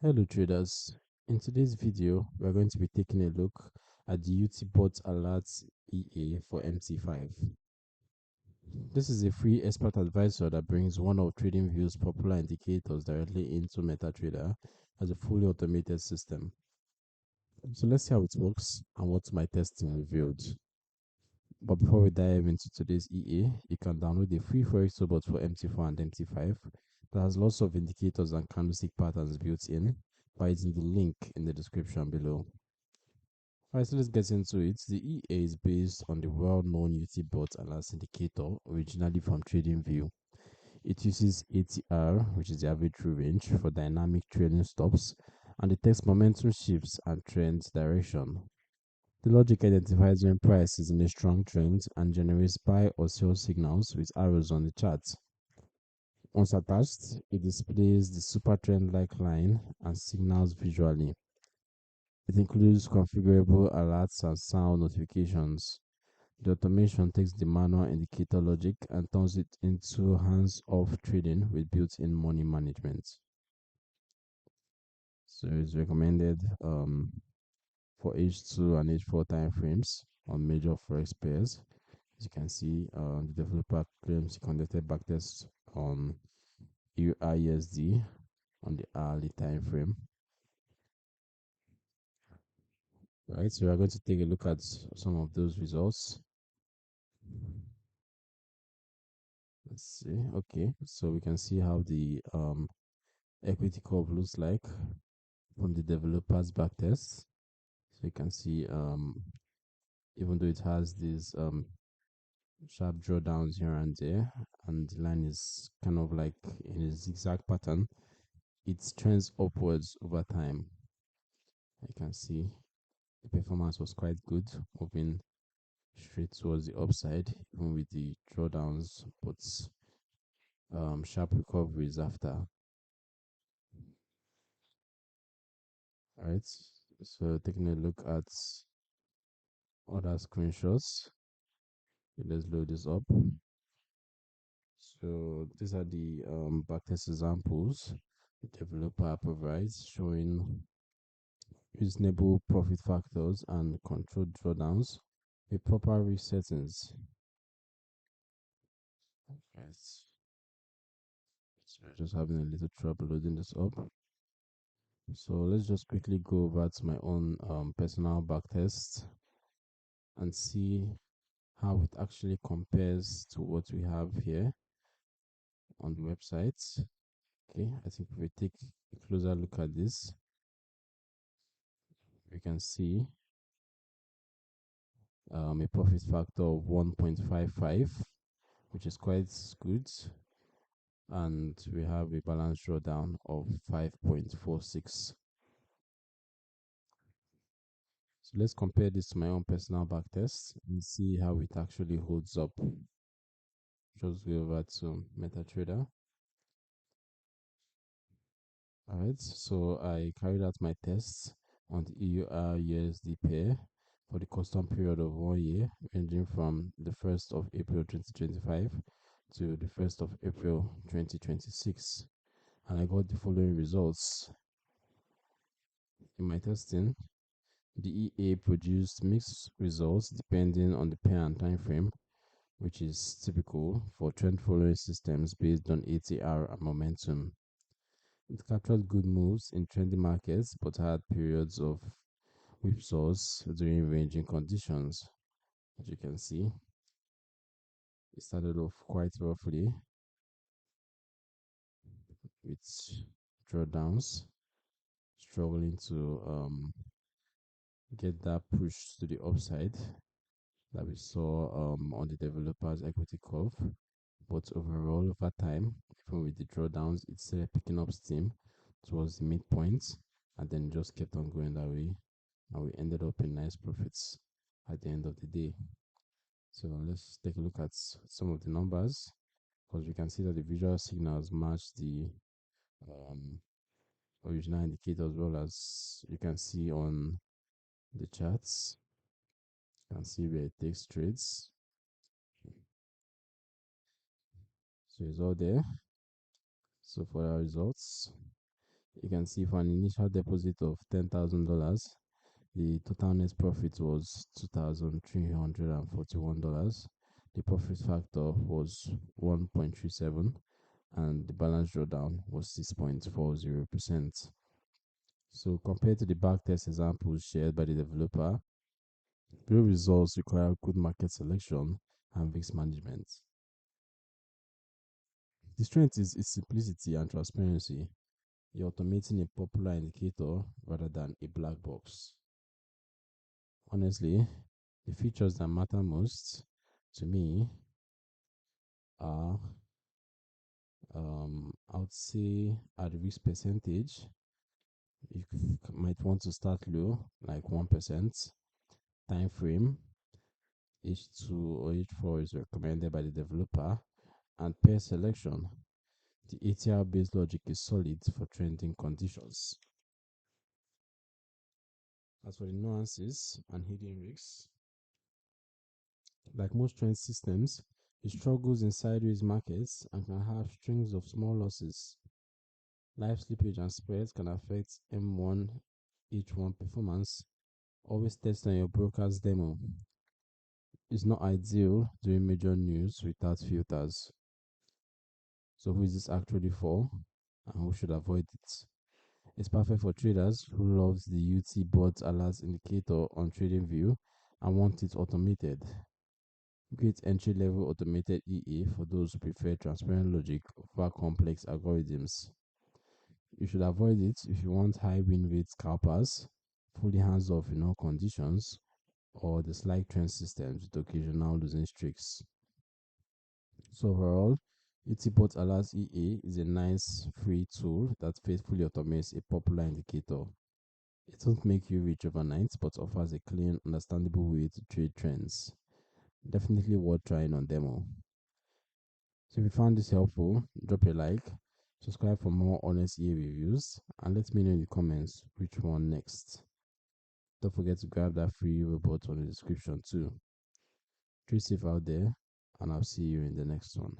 Hello traders, in today's video we are going to be taking a look at the UT Bot Alerts EA for MT5. This is a free expert advisor that brings one of TradingView's popular indicators directly into MetaTrader as a fully automated system. So let's see how it works and what my testing revealed. But before we dive into today's EA, you can download a free Forex robot for MT4 and MT5 that has lots of indicators and candlestick patterns built in by using the link in the description below. Alright, so let's get into it. The EA is based on the well-known UT Bot Alerts indicator, originally from TradingView. It uses ATR, which is the average true range, for dynamic trailing stops, and detects momentum shifts and trend direction. The logic identifies when price is in a strong trend and generates buy or sell signals with arrows on the chart. Once attached, it displays the super trend-like line and signals visually. It includes configurable alerts and sound notifications. The automation takes the manual indicator logic and turns it into hands-off trading with built-in money management. So it's recommended for H2 and H4 time frames on major forex pairs. As you can see, the developer claims he conducted backtests on UISD on the hourly time frame. Right, so we are going to take a look at some of those results. Let's see. Okay, so we can see how the equity curve looks like from the developer's backtest. So you can see even though it has these sharp drawdowns here and there, and the line is kind of like in a zigzag pattern, it trends upwards over time. You can see the performance was quite good, moving straight towards the upside, even with the drawdowns, but sharp recoveries after. All right, so taking a look at other screenshots. Let's load this up. So these are the backtest examples the developer provides, showing reasonable profit factors and controlled drawdowns with proper risk settings. Right. So just having a little trouble loading this up. So let's just quickly go over to my own personal backtest and see how it actually compares to what we have here on the website. Okay, I think if we take a closer look at this, we can see a profit factor of 1.55, which is quite good, and we have a balance drawdown of 5.46. So let's compare this to my own personal backtest and see how it actually holds up. Just go over to MetaTrader. Alright, so I carried out my tests on the EUR-USD pair for the custom period of 1 year, ranging from the 1st of April 2025 to the 1st of April 2026. And I got the following results. In my testing, the EA produced mixed results depending on the pair and time frame, which is typical for trend following systems based on ATR and momentum. It captured good moves in trendy markets but had periods of whipsaws during ranging conditions. As you can see, it started off quite roughly with drawdowns, struggling to get that push to the upside that we saw on the developer's equity curve. But overall, over time, even with the drawdowns, it started picking up steam towards the midpoint and then just kept on going that way. And we ended up in nice profits at the end of the day. So let's take a look at some of the numbers, because we can see that the visual signals match the um, original indicator, as well as you can see on the charts. You can see where it takes trades. So it's all there. So for our results, You can see for an initial deposit of $10,000, the total net profit was $2,341. The profit factor was 1.37, and the balance drawdown was 6.40%. So compared to the backtest examples shared by the developer, real results require good market selection and risk management. The strength is its simplicity and transparency. You're automating a popular indicator rather than a black box. Honestly, the features that matter most to me are, I would say, at the risk percentage, you might want to start low, like 1%. Time frame, H2 or H4 is recommended by the developer. And pair selection, the ATR-based logic is solid for trending conditions. As for the nuances and hidden risks, like most trend systems, it struggles in sideways markets and can have strings of small losses. Live slippage and spreads can affect M1 H1 performance. Always test on your broker's demo. It's not ideal during major news without filters. So who is this actually for, and who should avoid it? It's perfect for traders who loves the UT Bot Alerts indicator on TradingView and want it automated. Great entry-level automated EA for those who prefer transparent logic over complex algorithms. You should avoid it if you want high win rate scalpers, fully hands-off in all conditions, or the slight trend systems with occasional losing streaks. So overall, UT-Bot Alerts EA is a nice free tool that faithfully automates a popular indicator. It won't make you rich overnight, but offers a clean, understandable way to trade trends. Definitely worth trying on demo. So if you found this helpful, drop a like, subscribe for more honest EA reviews, and let me know in the comments which one next. Don't forget to grab that free robot on the description too. Trade safe out there, and I'll see you in the next one.